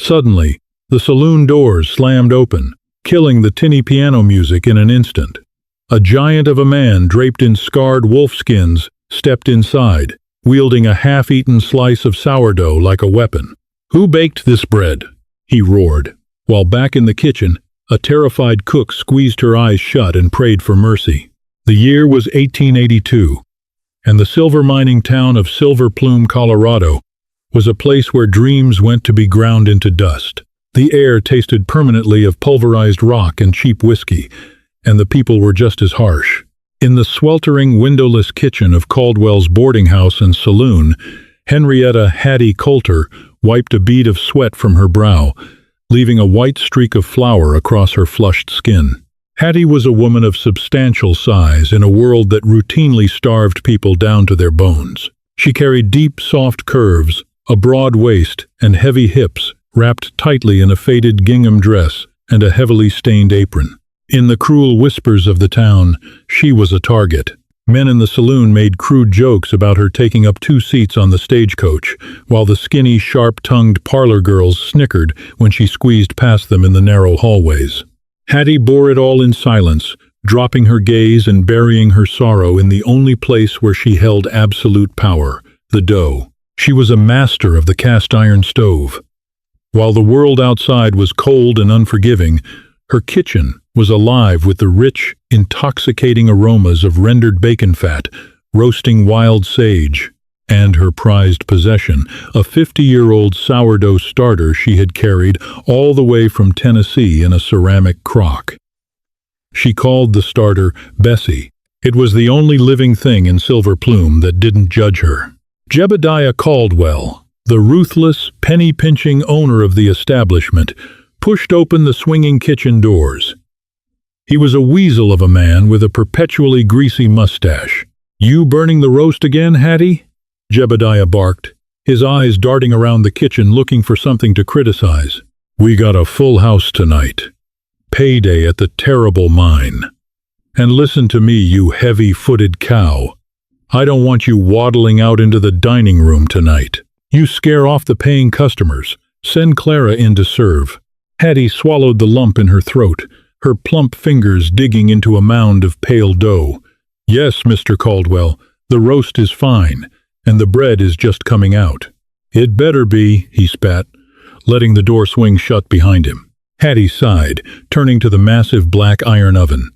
Suddenly, the saloon doors slammed open, killing the tinny piano music in an instant. A giant of a man draped in scarred wolfskins stepped inside, wielding a half-eaten slice of sourdough like a weapon. "Who baked this bread?" he roared, while back in the kitchen, a terrified cook squeezed her eyes shut and prayed for mercy. The year was 1882, and the silver mining town of Silver Plume, Colorado, was a place where dreams went to be ground into dust. The air tasted permanently of pulverized rock and cheap whiskey, and the people were just as harsh. In the sweltering, windowless kitchen of Caldwell's boarding house and saloon, Henrietta Hattie Coulter wiped a bead of sweat from her brow, leaving a white streak of flour across her flushed skin. Hattie was a woman of substantial size in a world that routinely starved people down to their bones. She carried deep, soft curves, a broad waist, and heavy hips wrapped tightly in a faded gingham dress and a heavily stained apron. In the cruel whispers of the town, she was a target. Men in the saloon made crude jokes about her taking up 2 seats on the stagecoach, while the skinny, sharp-tongued parlor girls snickered when she squeezed past them in the narrow hallways. Hattie bore it all in silence, dropping her gaze and burying her sorrow in the only place where she held absolute power, the dough. She was a master of the cast-iron stove. While the world outside was cold and unforgiving, her kitchen was alive with the rich, intoxicating aromas of rendered bacon fat, roasting wild sage, and her prized possession, a 50-year-old sourdough starter she had carried all the way from Tennessee in a ceramic crock. She called the starter Bessie. It was the only living thing in Silver Plume that didn't judge her. Jebediah Caldwell, the ruthless, penny-pinching owner of the establishment, pushed open the swinging kitchen doors. He was a weasel of a man with a perpetually greasy mustache. "You burning the roast again, Hattie?" Jebediah barked, his eyes darting around the kitchen looking for something to criticize. "We got a full house tonight. Payday at the terrible mine. And listen to me, you heavy-footed cow. I don't want you waddling out into the dining room tonight. You scare off the paying customers. Send Clara in to serve." Hattie swallowed the lump in her throat, her plump fingers digging into a mound of pale dough. "Yes, Mr. Caldwell, the roast is fine, and the bread is just coming out." "It better be," he spat, letting the door swing shut behind him. Hattie sighed, turning to the massive black iron oven.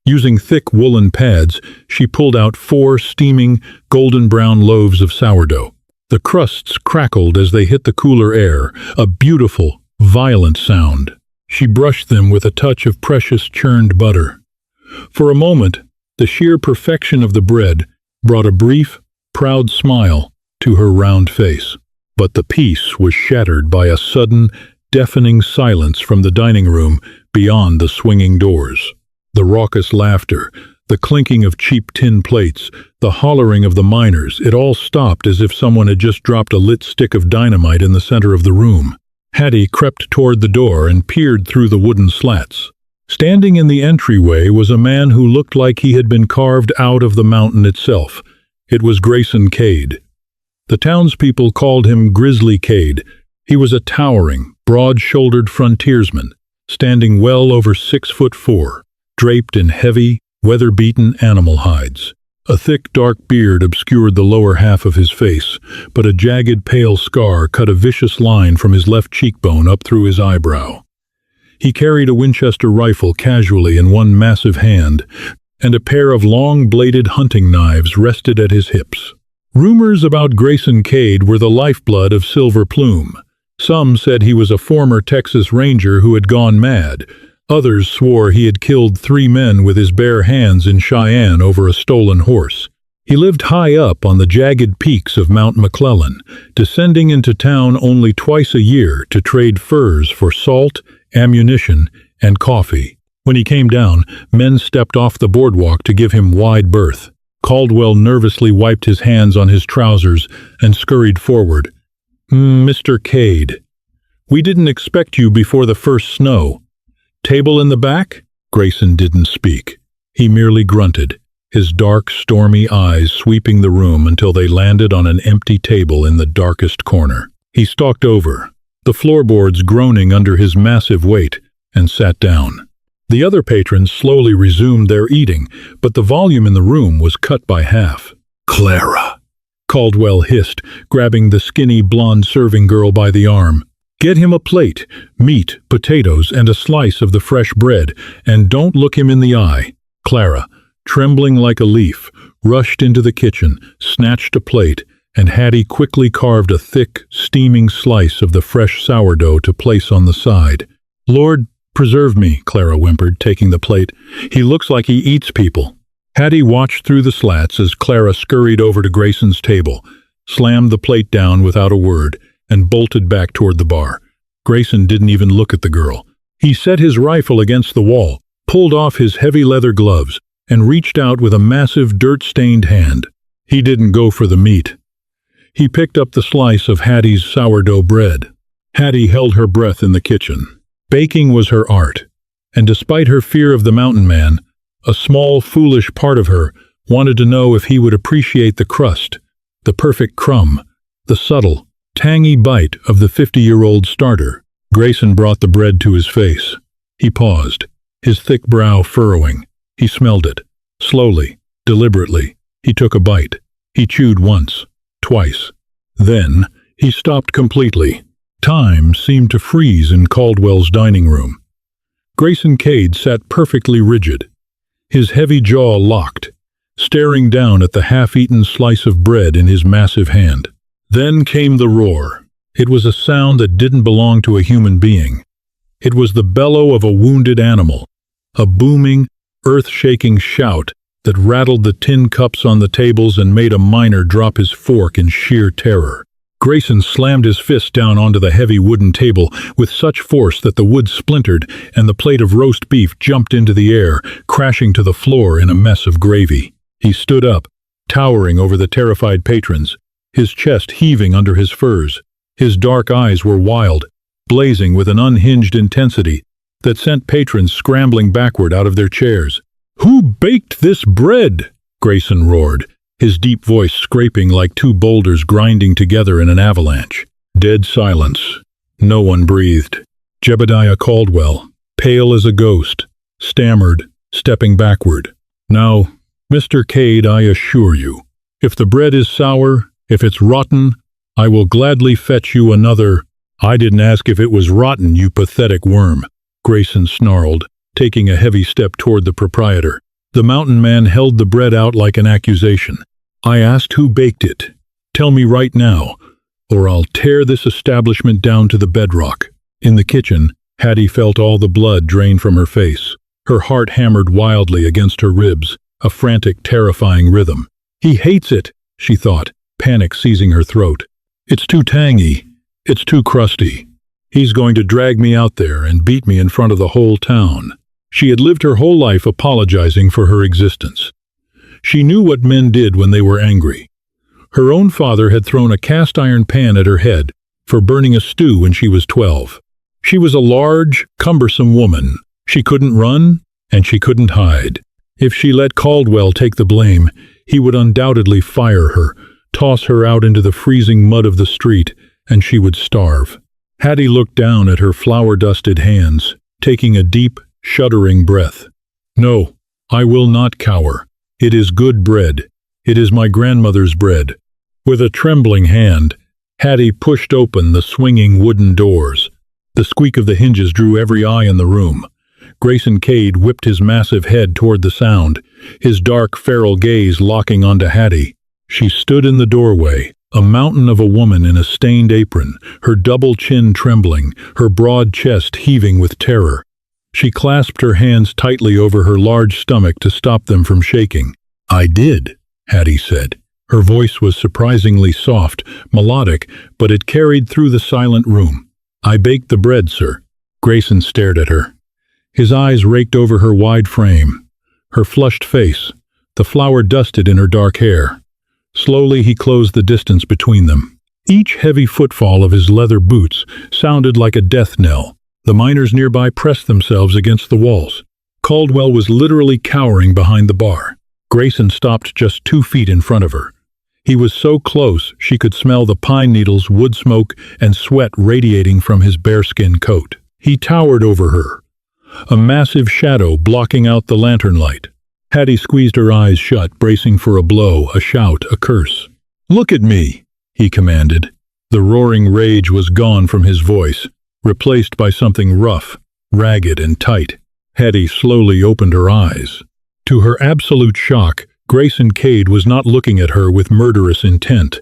Using thick woolen pads, she pulled out 4 steaming, golden-brown loaves of sourdough. The crusts crackled as they hit the cooler air, a beautiful, violent sound. She brushed them with a touch of precious churned butter. For a moment, the sheer perfection of the bread brought a brief, proud smile to her round face. But the peace was shattered by a sudden, deafening silence from the dining room beyond the swinging doors. The raucous laughter, the clinking of cheap tin plates, the hollering of the miners, it all stopped as if someone had just dropped a lit stick of dynamite in the center of the room. Hattie crept toward the door and peered through the wooden slats. Standing in the entryway was a man who looked like he had been carved out of the mountain itself. It was Grayson Cade. The townspeople called him Grizzly Cade. He was a towering, broad-shouldered frontiersman, standing well over 6'4", draped in heavy, weather-beaten animal hides. A thick, dark beard obscured the lower half of his face, but a jagged, pale scar cut a vicious line from his left cheekbone up through his eyebrow. He carried a Winchester rifle casually in one massive hand, and a pair of long-bladed hunting knives rested at his hips. Rumors about Grayson Cade were the lifeblood of Silver Plume. Some said he was a former Texas Ranger who had gone mad. Others swore he had killed 3 men with his bare hands in Cheyenne over a stolen horse. He lived high up on the jagged peaks of Mount McClellan, descending into town only twice a year to trade furs for salt, ammunition, and coffee. When he came down, men stepped off the boardwalk to give him wide berth. Caldwell nervously wiped his hands on his trousers and scurried forward. "Mr. Cade, we didn't expect you before the first snow. Table in the back?" Grayson didn't speak. He merely grunted, his dark, stormy eyes sweeping the room until they landed on an empty table in the darkest corner. He stalked over, the floorboards groaning under his massive weight, and sat down. The other patrons slowly resumed their eating, but the volume in the room was cut by half. "Clara," Caldwell hissed, grabbing the skinny blonde serving girl by the arm. "Get him a plate, meat, potatoes, and a slice of the fresh bread, and don't look him in the eye." Clara, trembling like a leaf, rushed into the kitchen, snatched a plate, and Hattie quickly carved a thick, steaming slice of the fresh sourdough to place on the side. "Lord, preserve me," Clara whimpered, taking the plate. "He looks like he eats people." Hattie watched through the slats as Clara scurried over to Grayson's table, slammed the plate down without a word, and bolted back toward the bar. Grayson didn't even look at the girl. He set his rifle against the wall, pulled off his heavy leather gloves, and reached out with a massive dirt-stained hand. He didn't go for the meat. He picked up the slice of Hattie's sourdough bread. Hattie held her breath in the kitchen. Baking was her art, and despite her fear of the mountain man, a small, foolish part of her wanted to know if he would appreciate the crust, the perfect crumb, the subtle, tangy bite of the 50-year-old starter. Grayson brought the bread to his face. He paused, his thick brow furrowing. He smelled it. Slowly, deliberately, he took a bite. He chewed once, twice. Then, he stopped completely. Time seemed to freeze in Caldwell's dining room. Grayson Cade sat perfectly rigid, his heavy jaw locked, staring down at the half-eaten slice of bread in his massive hand. Then came the roar. It was a sound that didn't belong to a human being. It was the bellow of a wounded animal, a booming, earth-shaking shout that rattled the tin cups on the tables and made a miner drop his fork in sheer terror. Grayson slammed his fist down onto the heavy wooden table with such force that the wood splintered and the plate of roast beef jumped into the air, crashing to the floor in a mess of gravy. He stood up, towering over the terrified patrons, his chest heaving under his furs. His dark eyes were wild, blazing with an unhinged intensity that sent patrons scrambling backward out of their chairs. "Who baked this bread?" Grayson roared, his deep voice scraping like two boulders grinding together in an avalanche. Dead silence. No one breathed. Jebediah Caldwell, pale as a ghost, stammered, stepping backward. "Now, Mr. Cade, I assure you, if the bread is sour, if it's rotten, I will gladly fetch you another." "I didn't ask if it was rotten, you pathetic worm," Grayson snarled, taking a heavy step toward the proprietor. The mountain man held the bread out like an accusation. "I asked who baked it. Tell me right now, or I'll tear this establishment down to the bedrock." In the kitchen, Hattie felt all the blood drain from her face. Her heart hammered wildly against her ribs, a frantic, terrifying rhythm. "He hates it," she thought, panic seizing her throat. "It's too tangy. It's too crusty. He's going to drag me out there and beat me in front of the whole town." She had lived her whole life apologizing for her existence. She knew what men did when they were angry. Her own father had thrown a cast-iron pan at her head for burning a stew when she was 12. She was a large, cumbersome woman. She couldn't run, and she couldn't hide. If she let Caldwell take the blame, he would undoubtedly fire her, toss her out into the freezing mud of the street, and she would starve. Hattie looked down at her flour-dusted hands, taking a deep, shuddering breath. "No, I will not cower. It is good bread. It is my grandmother's bread." With a trembling hand, Hattie pushed open the swinging wooden doors. The squeak of the hinges drew every eye in the room. Grayson Cade whipped his massive head toward the sound, his dark, feral gaze locking onto Hattie. She stood in the doorway, a mountain of a woman in a stained apron, her double chin trembling, her broad chest heaving with terror. She clasped her hands tightly over her large stomach to stop them from shaking. "I did," Hattie said. Her voice was surprisingly soft, melodic, but it carried through the silent room. "I baked the bread, sir." Grayson stared at her. His eyes raked over her wide frame, her flushed face, the flour dusted in her dark hair. Slowly he closed the distance between them. Each heavy footfall of his leather boots sounded like a death knell. The miners nearby pressed themselves against the walls. Caldwell was literally cowering behind the bar. Grayson stopped just 2 feet in front of her. He was so close she could smell the pine needles, wood smoke, and sweat radiating from his bearskin coat. He towered over her, a massive shadow blocking out the lantern light. Hattie squeezed her eyes shut, bracing for a blow, a shout, a curse. "Look at me," he commanded. The roaring rage was gone from his voice, replaced by something rough, ragged, and tight. Hattie slowly opened her eyes. To her absolute shock, Grayson Cade was not looking at her with murderous intent.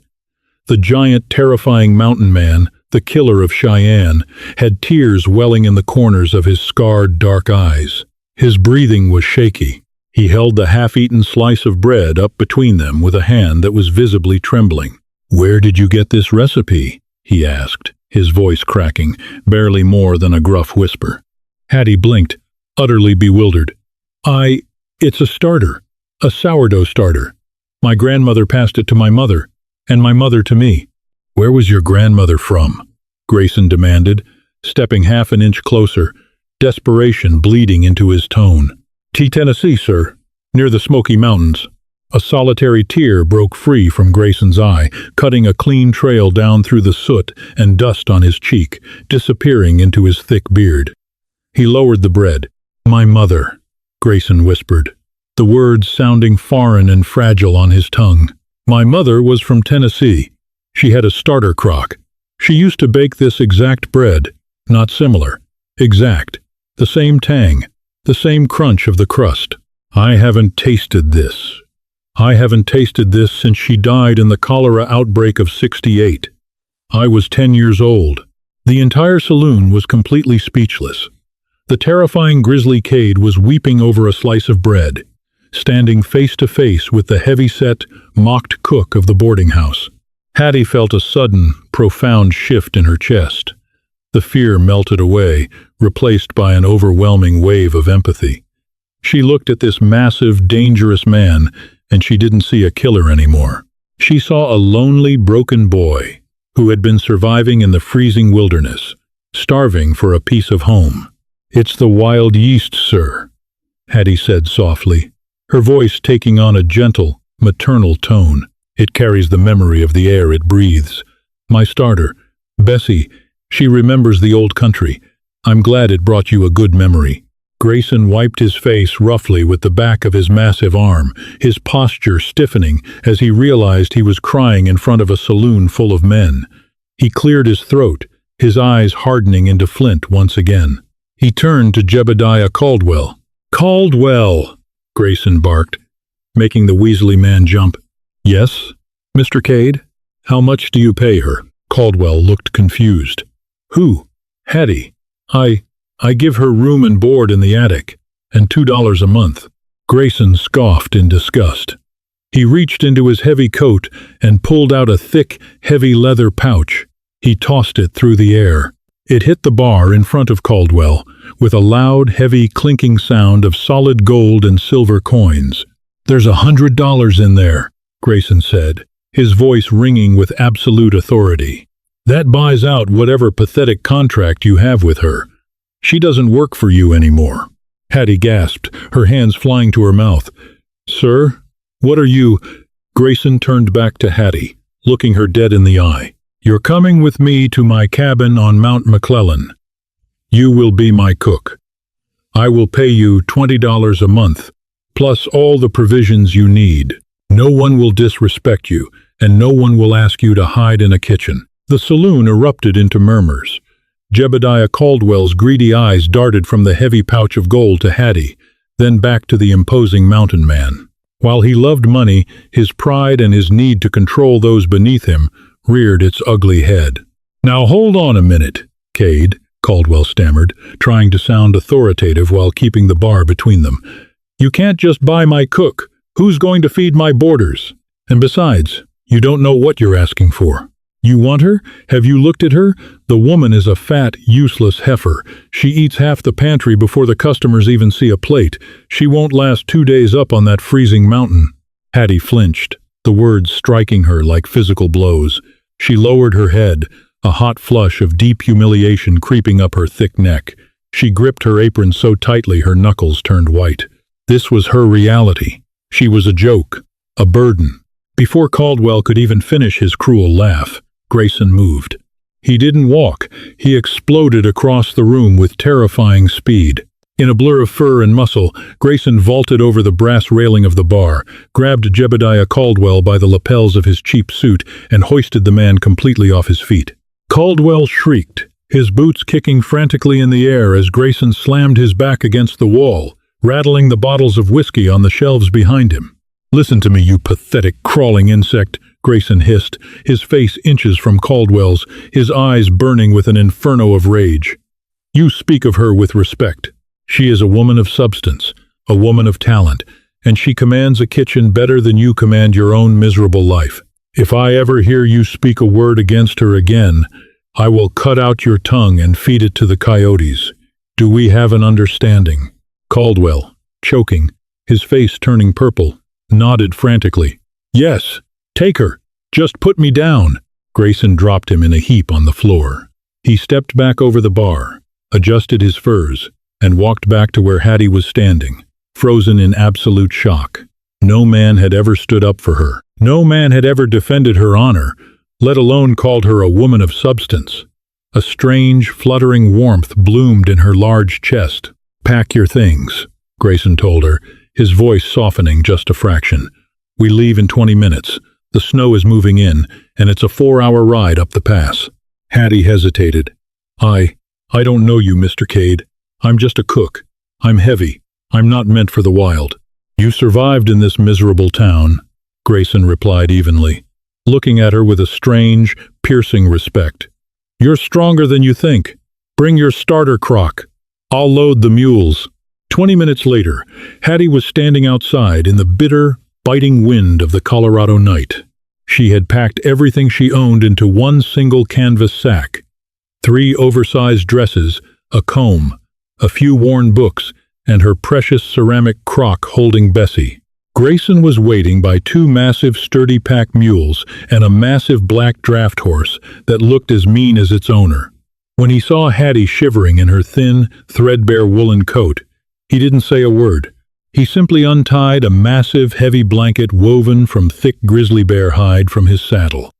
The giant, terrifying mountain man, the killer of Cheyenne, had tears welling in the corners of his scarred, dark eyes. His breathing was shaky. He held the half-eaten slice of bread up between them with a hand that was visibly trembling. "Where did you get this recipe?" he asked, his voice cracking, barely more than a gruff whisper. Hattie blinked, utterly bewildered. It's a starter. A sourdough starter. My grandmother passed it to my mother, and my mother to me." "Where was your grandmother from?" Grayson demanded, stepping half an inch closer, desperation bleeding into his tone. "Tennessee, sir, near the Smoky Mountains." A solitary tear broke free from Grayson's eye, cutting a clean trail down through the soot and dust on his cheek, disappearing into his thick beard. He lowered the bread. "My mother," Grayson whispered, the words sounding foreign and fragile on his tongue. "My mother was from Tennessee. She had a starter crock. She used to bake this exact bread. Not similar. Exact. The same tang. The same crunch of the crust. I haven't tasted this since she died in the cholera outbreak of '68. I was 10 years old." The entire saloon was completely speechless. The terrifying Grizzly Cade was weeping over a slice of bread, standing face to face with the heavy-set, mocked cook of the boarding house. Hattie felt a sudden, profound shift in her chest. The fear melted away, replaced by an overwhelming wave of empathy. She looked at this massive, dangerous man, and she didn't see a killer anymore. She saw a lonely, broken boy who had been surviving in the freezing wilderness, starving for a piece of home. "It's the wild yeast, sir," Hattie said softly, her voice taking on a gentle, maternal tone. "It carries the memory of the air it breathes. My starter, Bessie, she remembers the old country. I'm glad it brought you a good memory." Grayson wiped his face roughly with the back of his massive arm, his posture stiffening as he realized he was crying in front of a saloon full of men. He cleared his throat, his eyes hardening into flint once again. He turned to Jebediah Caldwell. "Caldwell!" Grayson barked, making the Weasley man jump. "Yes, Mr. Cade? How much do you pay her?" Caldwell looked confused. "Who?" "Hattie. I give her room and board in the attic, and $2 a month." Grayson scoffed in disgust. He reached into his heavy coat and pulled out a thick, heavy leather pouch. He tossed it through the air. It hit the bar in front of Caldwell, with a loud, heavy, clinking sound of solid gold and silver coins. "There's $100 in there," Grayson said, his voice ringing with absolute authority. "That buys out whatever pathetic contract you have with her. She doesn't work for you anymore." Hattie gasped, her hands flying to her mouth. "Sir, what are you—" Grayson turned back to Hattie, looking her dead in the eye. "You're coming with me to my cabin on Mount McClellan. You will be my cook. I will pay you $20 a month, plus all the provisions you need. No one will disrespect you, and no one will ask you to hide in a kitchen." The saloon erupted into murmurs. Jebediah Caldwell's greedy eyes darted from the heavy pouch of gold to Hattie, then back to the imposing mountain man. While he loved money, his pride and his need to control those beneath him reared its ugly head. "Now hold on a minute, Cade," Caldwell stammered, trying to sound authoritative while keeping the bar between them. "You can't just buy my cook. Who's going to feed my boarders? And besides, you don't know what you're asking for. You want her? Have you looked at her? The woman is a fat, useless heifer. She eats half the pantry before the customers even see a plate. She won't last 2 days up on that freezing mountain." Hattie flinched, the words striking her like physical blows. She lowered her head, a hot flush of deep humiliation creeping up her thick neck. She gripped her apron so tightly her knuckles turned white. This was her reality. She was a joke, a burden. Before Caldwell could even finish his cruel laugh, Grayson moved. He didn't walk, he exploded across the room with terrifying speed. In a blur of fur and muscle, Grayson vaulted over the brass railing of the bar, grabbed Jebediah Caldwell by the lapels of his cheap suit, and hoisted the man completely off his feet. Caldwell shrieked, his boots kicking frantically in the air as Grayson slammed his back against the wall, rattling the bottles of whiskey on the shelves behind him. "Listen to me, you pathetic, crawling insect," Grayson hissed, his face inches from Caldwell's, his eyes burning with an inferno of rage. "You speak of her with respect. She is a woman of substance, a woman of talent, and she commands a kitchen better than you command your own miserable life. If I ever hear you speak a word against her again, I will cut out your tongue and feed it to the coyotes. Do we have an understanding?" Caldwell, choking, his face turning purple, nodded frantically. "Yes, take her. Just put me down." Grayson dropped him in a heap on the floor. He stepped back over the bar, adjusted his furs, and walked back to where Hattie was standing, frozen in absolute shock. No man had ever stood up for her. No man had ever defended her honor, let alone called her a woman of substance. A strange, fluttering warmth bloomed in her large chest. "Pack your things," Grayson told her, his voice softening just a fraction. "We leave in 20 minutes. The snow is moving in, and it's a 4-hour ride up the pass." Hattie hesitated. I don't know you, Mr. Cade. I'm just a cook. I'm heavy. I'm not meant for the wild." "You survived in this miserable town," Grayson replied evenly, looking at her with a strange, piercing respect. "You're stronger than you think. Bring your starter crock. I'll load the mules." 20 minutes later, Hattie was standing outside in the bitter, biting wind of the Colorado night. She had packed everything she owned into one single canvas sack. 3 oversized dresses, a comb, a few worn books, and her precious ceramic crock holding Bessie. Grayson was waiting by 2 massive sturdy pack mules and a massive black draft horse that looked as mean as its owner. When he saw Hattie shivering in her thin, threadbare woolen coat, he didn't say a word. He simply untied a massive, heavy blanket woven from thick grizzly bear hide from his saddle.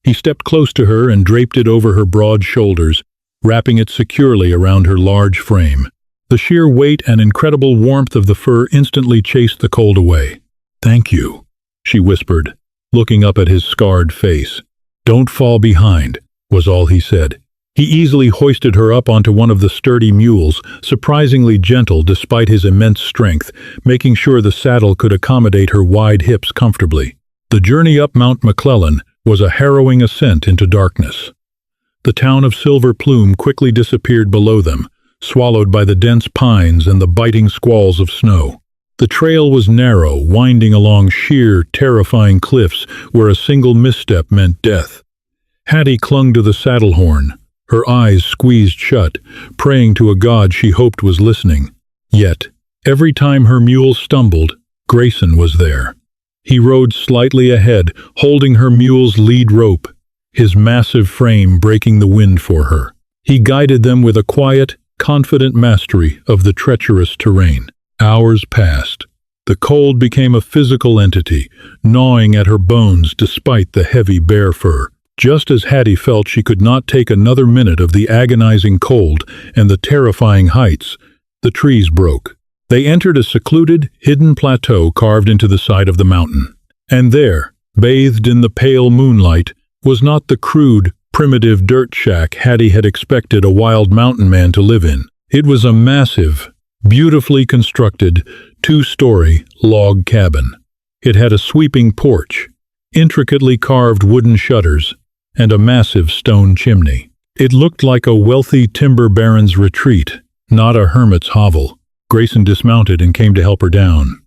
He stepped close to her and draped it over her broad shoulders, wrapping it securely around her large frame. The sheer weight and incredible warmth of the fur instantly chased the cold away. "Thank you," she whispered, looking up at his scarred face. "Don't fall behind," was all he said. He easily hoisted her up onto one of the sturdy mules, surprisingly gentle despite his immense strength, making sure the saddle could accommodate her wide hips comfortably. The journey up Mount McClellan was a harrowing ascent into darkness. The town of Silver Plume quickly disappeared below them, swallowed by the dense pines and the biting squalls of snow. The trail was narrow, winding along sheer, terrifying cliffs where a single misstep meant death. Hattie clung to the saddle horn, her eyes squeezed shut, praying to a god she hoped was listening. Yet, every time her mule stumbled, Grayson was there. He rode slightly ahead, holding her mule's lead rope, his massive frame breaking the wind for her. He guided them with a quiet, confident mastery of the treacherous terrain. Hours passed. The cold became a physical entity, gnawing at her bones despite the heavy bear fur. Just as Hattie felt she could not take another minute of the agonizing cold and the terrifying heights, the trees broke. They entered a secluded, hidden plateau carved into the side of the mountain. And there, bathed in the pale moonlight, was not the crude, primitive dirt shack Hattie had expected a wild mountain man to live in. It was a massive, beautifully constructed, 2-story log cabin. It had a sweeping porch, intricately carved wooden shutters, and a massive stone chimney. It looked like a wealthy timber baron's retreat, not a hermit's hovel. Grayson dismounted and came to help her down.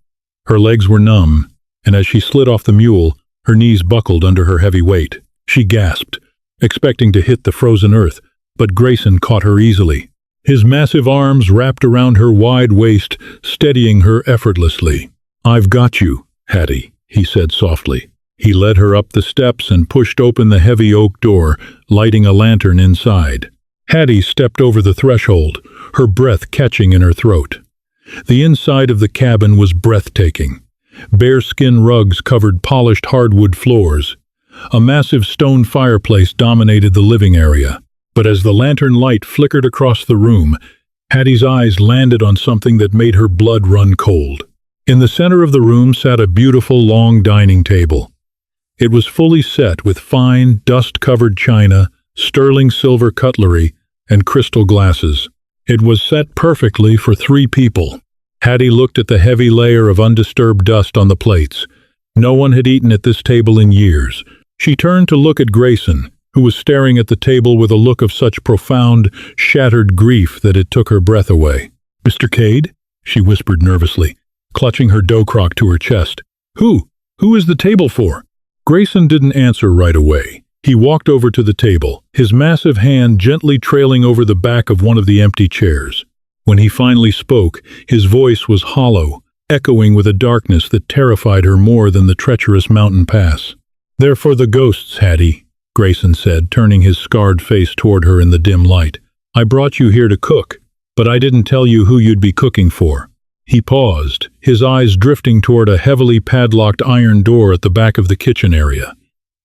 Her legs were numb, and as she slid off the mule, her knees buckled under her heavy weight. She gasped, expecting to hit the frozen earth, but Grayson caught her easily. His massive arms wrapped around her wide waist, steadying her effortlessly. "I've got you, Hattie," he said softly. He led her up the steps and pushed open the heavy oak door, lighting a lantern inside. Hattie stepped over the threshold, her breath catching in her throat. The inside of the cabin was breathtaking. Bearskin rugs covered polished hardwood floors. A massive stone fireplace dominated the living area. But as the lantern light flickered across the room, Hattie's eyes landed on something that made her blood run cold. In the center of the room sat a beautiful long dining table. It was fully set with fine, dust-covered china, sterling silver cutlery, and crystal glasses. It was set perfectly for 3 people. Hattie looked at the heavy layer of undisturbed dust on the plates. No one had eaten at this table in years. She turned to look at Grayson, who was staring at the table with a look of such profound, shattered grief that it took her breath away. "Mr. Cade?" she whispered nervously, clutching her dough crock to her chest. Who is the table for?" Grayson didn't answer right away. He walked over to the table, his massive hand gently trailing over the back of one of the empty chairs. When he finally spoke, his voice was hollow, echoing with a darkness that terrified her more than the treacherous mountain pass. "They're for the ghosts, Hattie," Grayson said, turning his scarred face toward her in the dim light. "I brought you here to cook, but I didn't tell you who you'd be cooking for." He paused, his eyes drifting toward a heavily padlocked iron door at the back of the kitchen area.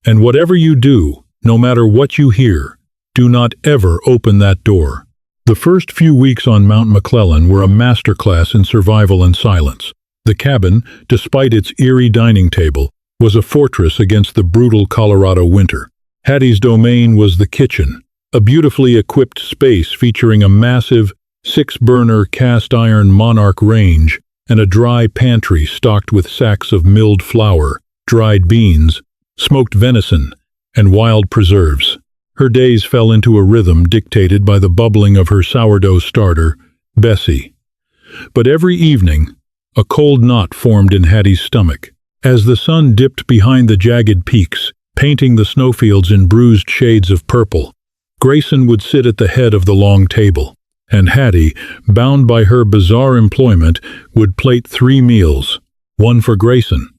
"And whatever you do, no matter what you hear, do not ever open that door." The first few weeks on Mount McClellan were a masterclass in survival and silence. The cabin, despite its eerie dining table, was a fortress against the brutal Colorado winter. Hattie's domain was the kitchen, a beautifully equipped space featuring a massive, 6-burner cast-iron Monarch range and a dry pantry stocked with sacks of milled flour, dried beans, smoked venison, and wild preserves. Her days fell into a rhythm dictated by the bubbling of her sourdough starter, Bessie. But every evening, a cold knot formed in Hattie's stomach. As the sun dipped behind the jagged peaks, painting the snowfields in bruised shades of purple, Grayson would sit at the head of the long table, and Hattie, bound by her bizarre employment, would plate 3 meals, one for Grayson,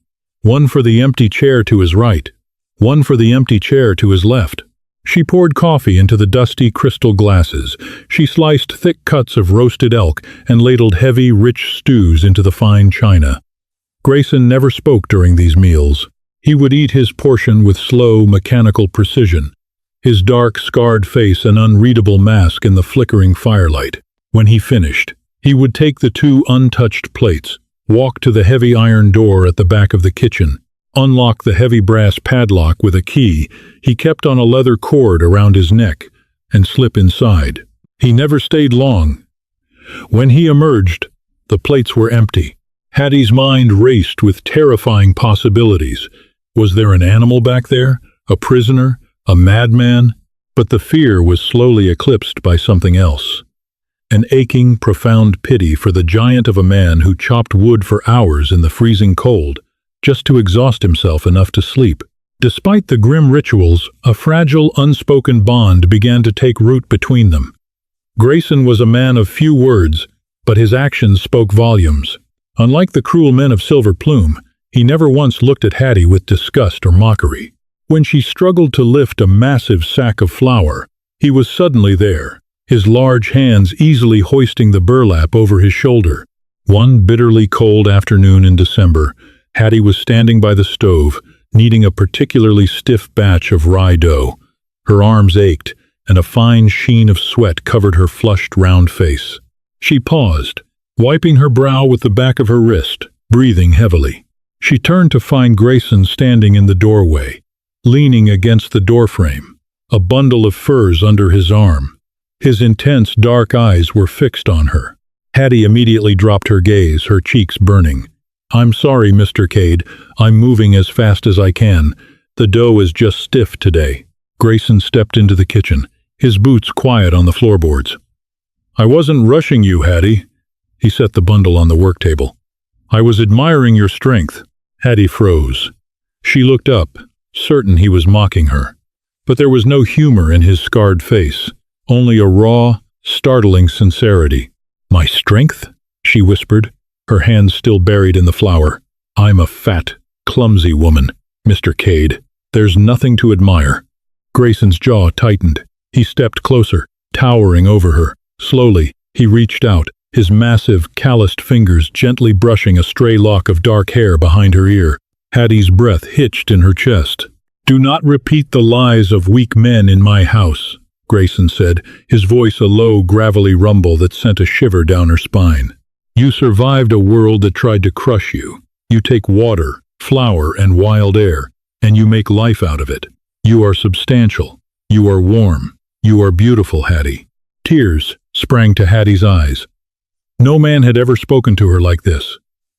one for the empty chair to his right, one for the empty chair to his left. She poured coffee into the dusty crystal glasses. She sliced thick cuts of roasted elk and ladled heavy, rich stews into the fine china. Grayson never spoke during these meals. He would eat his portion with slow, mechanical precision, his dark, scarred face an unreadable mask in the flickering firelight. When he finished, he would take the 2 untouched plates, walk to the heavy iron door at the back of the kitchen, unlock the heavy brass padlock with a key he kept on a leather cord around his neck, and slip inside. He never stayed long. When he emerged, the plates were empty. Hattie's mind raced with terrifying possibilities. Was there an animal back there? A prisoner? A madman? But the fear was slowly eclipsed by something else. An aching, profound pity for the giant of a man who chopped wood for hours in the freezing cold, just to exhaust himself enough to sleep. Despite the grim rituals, a fragile, unspoken bond began to take root between them. Grayson was a man of few words, but his actions spoke volumes. Unlike the cruel men of Silver Plume, he never once looked at Hattie with disgust or mockery. When she struggled to lift a massive sack of flour, he was suddenly there, his large hands easily hoisting the burlap over his shoulder. One bitterly cold afternoon in December, Hattie was standing by the stove, kneading a particularly stiff batch of rye dough. Her arms ached, and a fine sheen of sweat covered her flushed, round face. She paused, wiping her brow with the back of her wrist, breathing heavily. She turned to find Grayson standing in the doorway, leaning against the doorframe, a bundle of furs under his arm. His intense, dark eyes were fixed on her. Hattie immediately dropped her gaze, her cheeks burning. "I'm sorry, Mr. Cade. I'm moving as fast as I can. The dough is just stiff today." Grayson stepped into the kitchen, his boots quiet on the floorboards. "I wasn't rushing you, Hattie." He set the bundle on the work table. "I was admiring your strength." Hattie froze. She looked up, certain he was mocking her. But there was no humor in his scarred face, only a raw, startling sincerity. "My strength?" she whispered, her hands still buried in the flour. "I'm a fat, clumsy woman, Mr. Cade. There's nothing to admire." Grayson's jaw tightened. He stepped closer, towering over her. Slowly, he reached out, his massive, calloused fingers gently brushing a stray lock of dark hair behind her ear. Hattie's breath hitched in her chest. "Do not repeat the lies of weak men in my house," Grayson said, his voice a low, gravelly rumble that sent a shiver down her spine. "You survived a world that tried to crush you. You take water, flour, and wild air, and you make life out of it. You are substantial. You are warm. You are beautiful, Hattie." Tears sprang to Hattie's eyes. No man had ever spoken to her like this.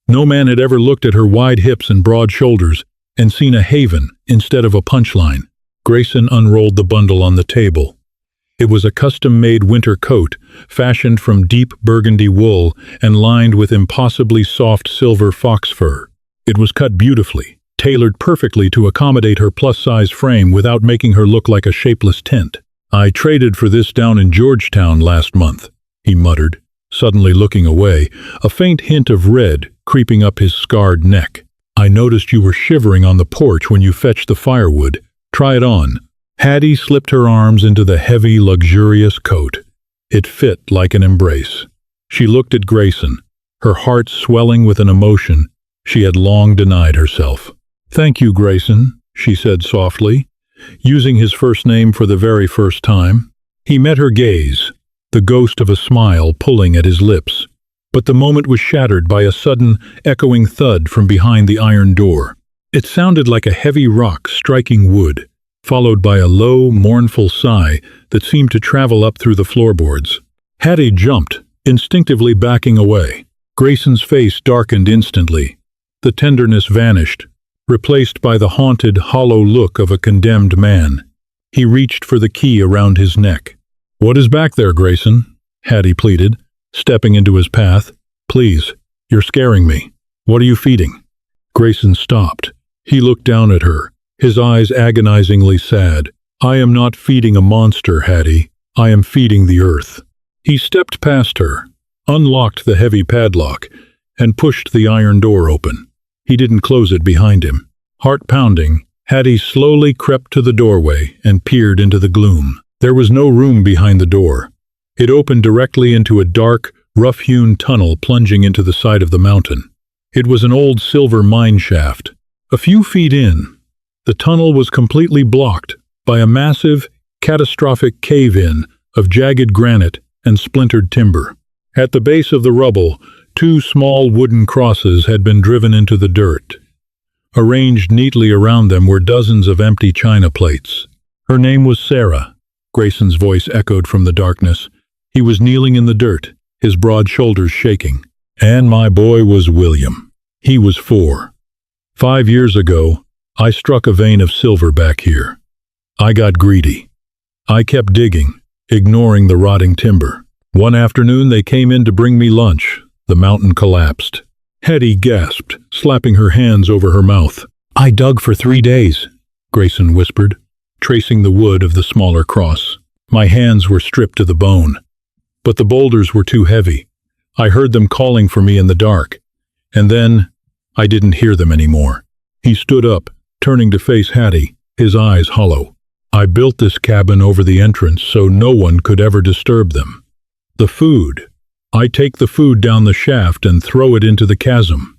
No man had ever looked at her wide hips and broad shoulders and seen a haven instead of a punchline. Grayson unrolled the bundle on the table. It was a custom-made winter coat, fashioned from deep burgundy wool and lined with impossibly soft silver fox fur. It was cut beautifully, tailored perfectly to accommodate her plus-size frame without making her look like a shapeless tent. "I traded for this down in Georgetown last month," he muttered, suddenly looking away, a faint hint of red creeping up his scarred neck. "I noticed you were shivering on the porch when you fetched the firewood. Try it on." Hattie slipped her arms into the heavy, luxurious coat. It fit like an embrace. She looked at Grayson, her heart swelling with an emotion she had long denied herself. "Thank you, Grayson," she said softly, using his first name for the very first time. He met her gaze, the ghost of a smile pulling at his lips. But the moment was shattered by a sudden, echoing thud from behind the iron door. It sounded like a heavy rock striking wood, followed by a low, mournful sigh that seemed to travel up through the floorboards. Hattie jumped, instinctively backing away. Grayson's face darkened instantly. The tenderness vanished, replaced by the haunted, hollow look of a condemned man. He reached for the key around his neck. "What is back there, Grayson?" Hattie pleaded, stepping into his path. "Please, you're scaring me. What are you feeding?" Grayson stopped. He looked down at her, his eyes agonizingly sad. "I am not feeding a monster, Hattie. I am feeding the earth." He stepped past her, unlocked the heavy padlock, and pushed the iron door open. He didn't close it behind him. Heart pounding, Hattie slowly crept to the doorway and peered into the gloom. There was no room behind the door. It opened directly into a dark, rough-hewn tunnel plunging into the side of the mountain. It was an old silver mine shaft. A few feet in, the tunnel was completely blocked by a massive, catastrophic cave-in of jagged granite and splintered timber. At the base of the rubble, 2 small wooden crosses had been driven into the dirt. Arranged neatly around them were dozens of empty china plates. Her name was Sarah. Grayson's voice echoed from the darkness. He was kneeling in the dirt, his broad shoulders shaking. "And my boy was William. He was 4. 5 years ago, I struck a vein of silver back here. I got greedy. I kept digging, ignoring the rotting timber. One afternoon they came in to bring me lunch. The mountain collapsed." Hattie gasped, slapping her hands over her mouth. "I dug for 3 days," Grayson whispered, tracing the wood of the smaller cross. "My hands were stripped to the bone. But the boulders were too heavy. I heard them calling for me in the dark. And then, I didn't hear them anymore." He stood up, turning to face Hattie, his eyes hollow. "I built this cabin over the entrance so no one could ever disturb them. The food. I take the food down the shaft and throw it into the chasm.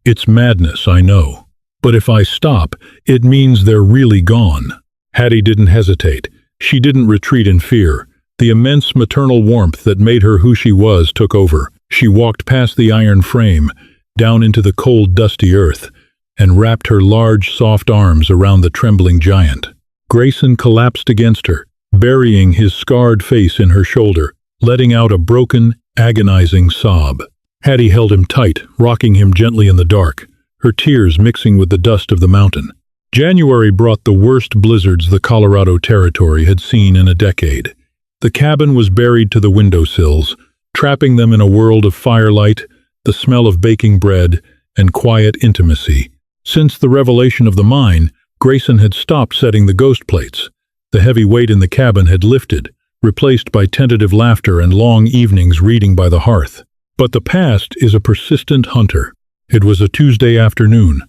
It's madness, I know. But if I stop, it means they're really gone." Hattie didn't hesitate. She didn't retreat in fear. The immense maternal warmth that made her who she was took over. She walked past the iron frame, down into the cold, dusty earth, and wrapped her large, soft arms around the trembling giant. Grayson collapsed against her, burying his scarred face in her shoulder, letting out a broken, agonizing sob. Hattie held him tight, rocking him gently in the dark, her tears mixing with the dust of the mountain. January brought the worst blizzards the Colorado Territory had seen in a decade. The cabin was buried to the windowsills, trapping them in a world of firelight, the smell of baking bread, and quiet intimacy. Since the revelation of the mine, Grayson had stopped setting the ghost plates. The heavy weight in the cabin had lifted, replaced by tentative laughter and long evenings reading by the hearth. But the past is a persistent hunter. It was a Tuesday afternoon.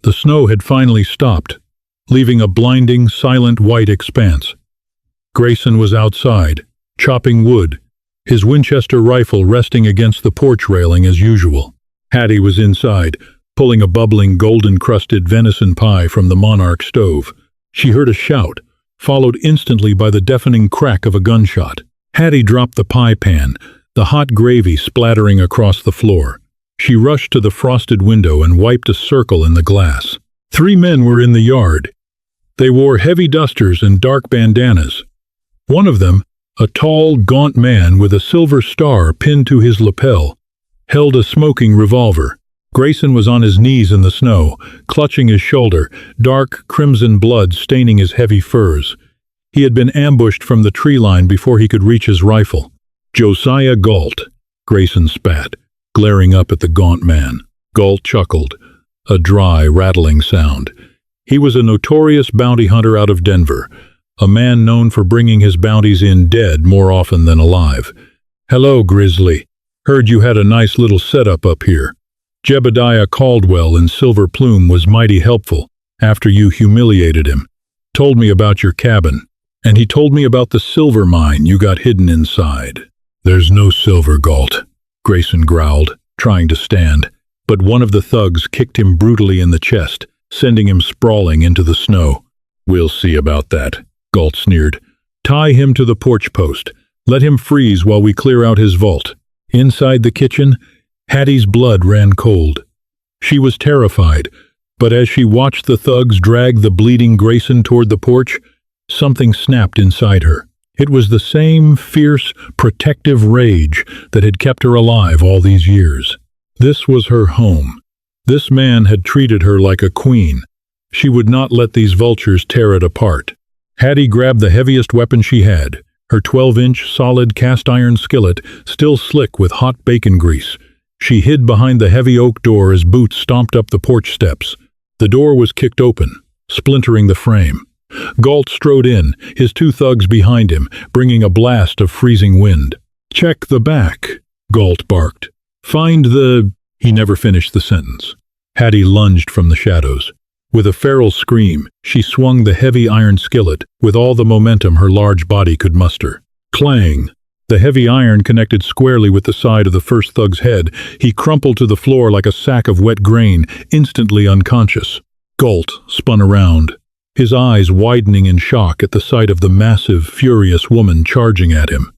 The snow had finally stopped, leaving a blinding, silent white expanse. Grayson was outside, chopping wood, his Winchester rifle resting against the porch railing as usual. Hattie was inside, pulling a bubbling golden-crusted venison pie from the Monarch stove. She heard a shout, followed instantly by the deafening crack of a gunshot. Hattie dropped the pie pan, the hot gravy splattering across the floor. She rushed to the frosted window and wiped a circle in the glass. 3 men were in the yard. They wore heavy dusters and dark bandanas. One of them, a tall, gaunt man with a silver star pinned to his lapel, held a smoking revolver. Grayson was on his knees in the snow, clutching his shoulder, dark crimson blood staining his heavy furs. He had been ambushed from the tree line before he could reach his rifle. "Josiah Galt," Grayson spat, glaring up at the gaunt man. Galt chuckled, a dry, rattling sound. He was a notorious bounty hunter out of Denver, a man known for bringing his bounties in dead more often than alive. "Hello, Grizzly. Heard you had a nice little setup up here. Jebediah Caldwell in Silver Plume was mighty helpful after you humiliated him. Told me about your cabin, and he told me about the silver mine you got hidden inside." "There's no silver, Galt," Grayson growled, trying to stand, but one of the thugs kicked him brutally in the chest, sending him sprawling into the snow. "We'll see about that," Galt sneered. "Tie him to the porch post. Let him freeze while we clear out his vault." Inside the kitchen, Hattie's blood ran cold. She was terrified, but as she watched the thugs drag the bleeding Grayson toward the porch, something snapped inside her. It was the same fierce, protective rage that had kept her alive all these years. This was her home. This man had treated her like a queen. She would not let these vultures tear it apart. Hattie grabbed the heaviest weapon she had, her 12-inch solid cast-iron skillet, still slick with hot bacon grease. She hid behind the heavy oak door as Boots stomped up the porch steps. The door was kicked open, splintering the frame. Galt strode in, his 2 thugs behind him, bringing a blast of freezing wind. "Check the back," Galt barked. "Find the—" He never finished the sentence. Hattie lunged from the shadows. With a feral scream, she swung the heavy iron skillet with all the momentum her large body could muster. Clang! The heavy iron connected squarely with the side of the first thug's head. He crumpled to the floor like a sack of wet grain, instantly unconscious. Galt spun around, his eyes widening in shock at the sight of the massive, furious woman charging at him.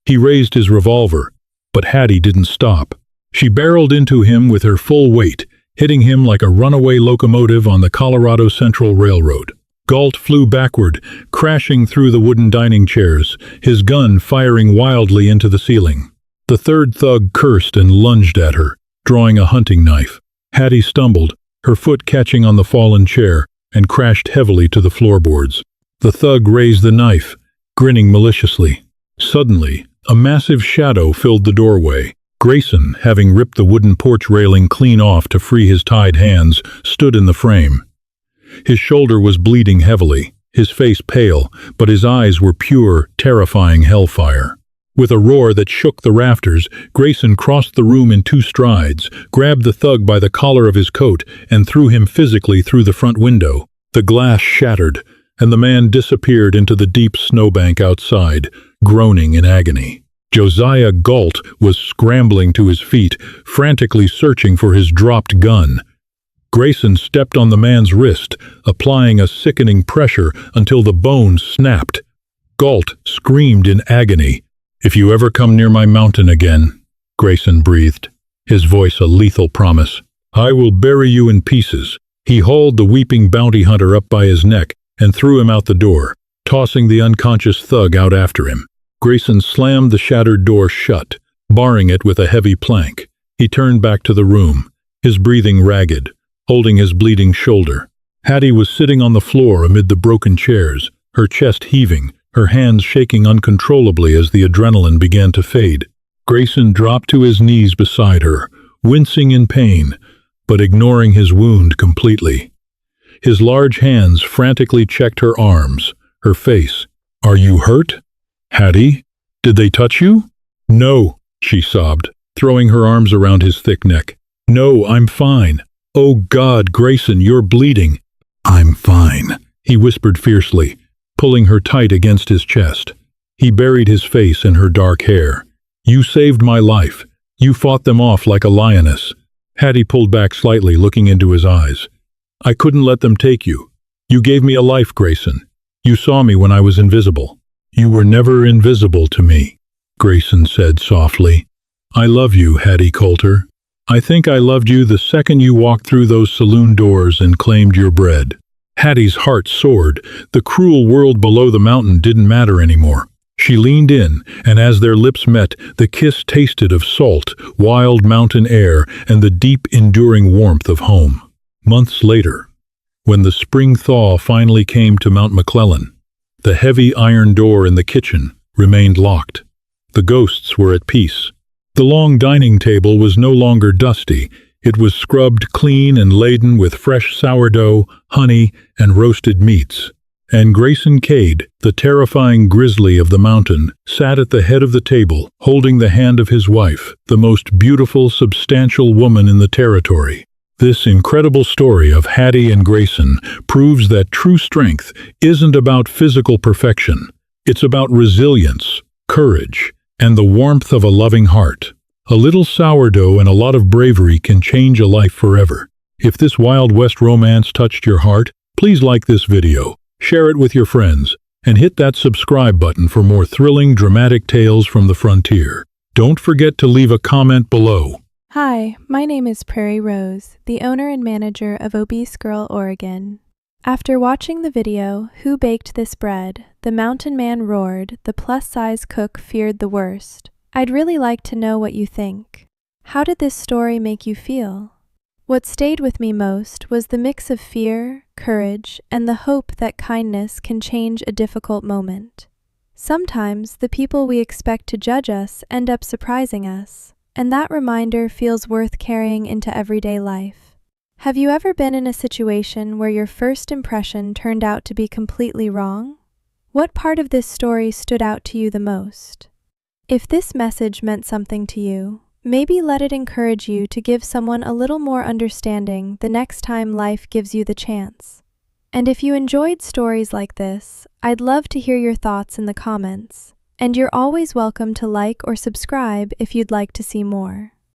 He raised his revolver, but Hattie didn't stop. She barreled into him with her full weight, hitting him like a runaway locomotive on the Colorado Central Railroad. Galt flew backward, crashing through the wooden dining chairs, his gun firing wildly into the ceiling. The third thug cursed and lunged at her, drawing a hunting knife. Hattie stumbled, her foot catching on the fallen chair, and crashed heavily to the floorboards. The thug raised the knife, grinning maliciously. Suddenly, a massive shadow filled the doorway. Grayson, having ripped the wooden porch railing clean off to free his tied hands, stood in the frame. His shoulder was bleeding heavily, his face pale, but his eyes were pure, terrifying hellfire. With a roar that shook the rafters, Grayson crossed the room in 2 strides, grabbed the thug by the collar of his coat, and threw him physically through the front window. The glass shattered, and the man disappeared into the deep snowbank outside, groaning in agony. Josiah Galt was scrambling to his feet, frantically searching for his dropped gun. Grayson stepped on the man's wrist, applying a sickening pressure until the bones snapped. Galt screamed in agony. "If you ever come near my mountain again," Grayson breathed, his voice a lethal promise, "I will bury you in pieces." He hauled the weeping bounty hunter up by his neck and threw him out the door, tossing the unconscious thug out after him. Grayson slammed the shattered door shut, barring it with a heavy plank. He turned back to the room, his breathing ragged, holding his bleeding shoulder. Hattie was sitting on the floor amid the broken chairs, her chest heaving, her hands shaking uncontrollably as the adrenaline began to fade. Grayson dropped to his knees beside her, wincing in pain, but ignoring his wound completely. His large hands frantically checked her arms, her face. "Are you hurt? Hattie? Did they touch you?" "No," she sobbed, throwing her arms around his thick neck. "No, I'm fine. Oh God, Grayson, you're bleeding." "I'm fine," he whispered fiercely, pulling her tight against his chest. He buried his face in her dark hair, You saved my life. You fought them off like a lioness. Hattie pulled back slightly, looking into his eyes. I couldn't let them take you. You gave me a life, Grayson. You saw me when I was invisible. You were never invisible to me, Grayson said softly. I love you, Hattie Coulter. I think I loved you the second you walked through those saloon doors and claimed your bread. Hattie's heart soared. The cruel world below the mountain didn't matter anymore. She leaned in, and as their lips met, the kiss tasted of salt, wild mountain air, and the deep, enduring warmth of home. Months later, when the spring thaw finally came to Mount McClellan, the heavy iron door in the kitchen remained locked. The ghosts were at peace. The long dining table was no longer dusty. It was scrubbed clean and laden with fresh sourdough, honey, and roasted meats. And Grayson Cade, the terrifying grizzly of the mountain, sat at the head of the table, holding the hand of his wife, the most beautiful, substantial woman in the territory. This incredible story of Hattie and Grayson proves that true strength isn't about physical perfection. It's about resilience, courage, and the warmth of a loving heart. A little sourdough and a lot of bravery can change a life forever. If this Wild West romance touched your heart, please like this video, share it with your friends, and hit that subscribe button for more thrilling, dramatic tales from the frontier. Don't forget to leave a comment below. Hi, my name is Prairie Rose, the owner and manager of Obese Girl, Oregon. After watching the video, Who Baked This Bread? The mountain man roared, the plus-size cook feared the worst. I'd really like to know what you think. How did this story make you feel? What stayed with me most was the mix of fear, courage, and the hope that kindness can change a difficult moment. Sometimes the people we expect to judge us end up surprising us, and that reminder feels worth carrying into everyday life. Have you ever been in a situation where your first impression turned out to be completely wrong? What part of this story stood out to you the most? If this message meant something to you, maybe let it encourage you to give someone a little more understanding the next time life gives you the chance. And if you enjoyed stories like this, I'd love to hear your thoughts in the comments. And you're always welcome to like or subscribe if you'd like to see more.